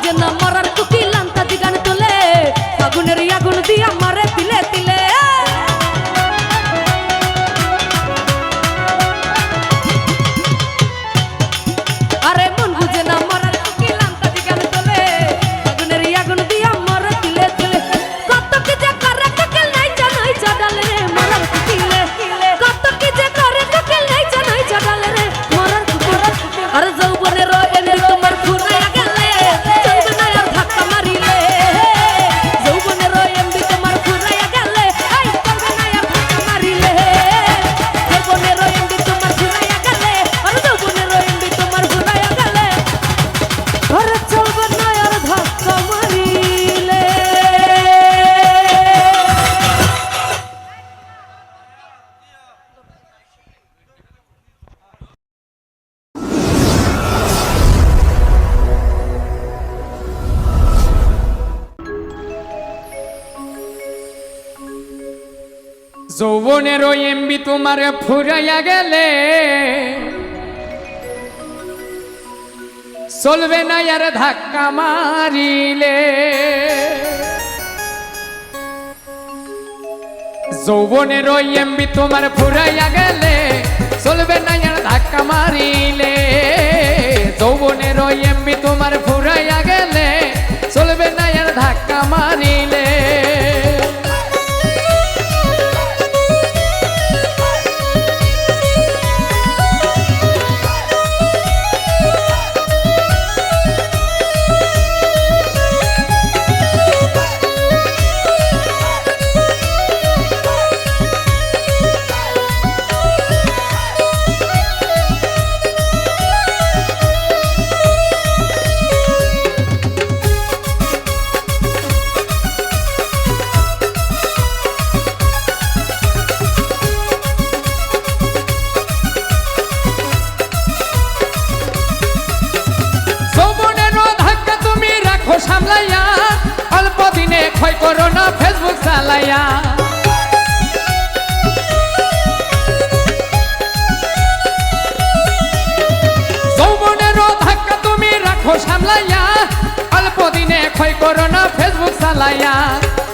বুঝে না মরার কুকিল আন্তাজি গান তোলে আগুনের আগুন দিয়া মারে তিলে তিলে আরে মন বুঝে না মরার কুকিল আন্তাজি গান তোলে আগুনের আগুন দিয়া মারে তিলে তিলে কত কি যে করে কুকিল নাই জানাই জাডালে রে মরার কুকিলে কত কি যে করে কুকিল নাই জানাই জাডালে রে মরার কুকিল আরে যৌবনের এনে তোমার ফুরাইয়া গেলে চলবে না আর ধাক্কা মারিলে যৌবনের এমবি তোমার ফুরাইয়া গেলে আই চলবে না আর ধাক্কা মারিলে যৌবনের এমবি তোমার ফুরাইয়া গেলে আর যৌবনের এমবি তোমার ফুরাইয়া গেলে আরে চলবে না আর ধাক্কা মারিলে যৌবনের এমবি তোমার ফুরাইয়া গেলে চলবে না আর ধাক্কা মারিলে যৌবনের এমবি তোমার ফুরাইয়া গেলে চলবে না আর ধাক্কা মারিলে যৌবনের এমবি তোমার ফুরাইয়া গেলে চলবে না আর ধাক্কা মারিলে সামলাইয়া অল্প দিনে ক্ষয় করো না ফেসবুক চালাইয়া যৌবনেরও ধাক্কা তুমি রাখো সামলাইয়া অল্প দিনে ক্ষয় করো না ফেসবুক চালাইয়া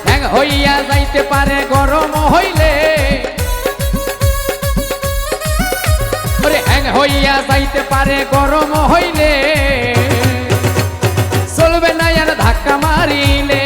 হ্যাং হইয়া যাইতে পারে গরম হইলে হ্যাং হইয়া যাইতে পারে গরম হইলে চলবে না আর ধাক্কা মারিলে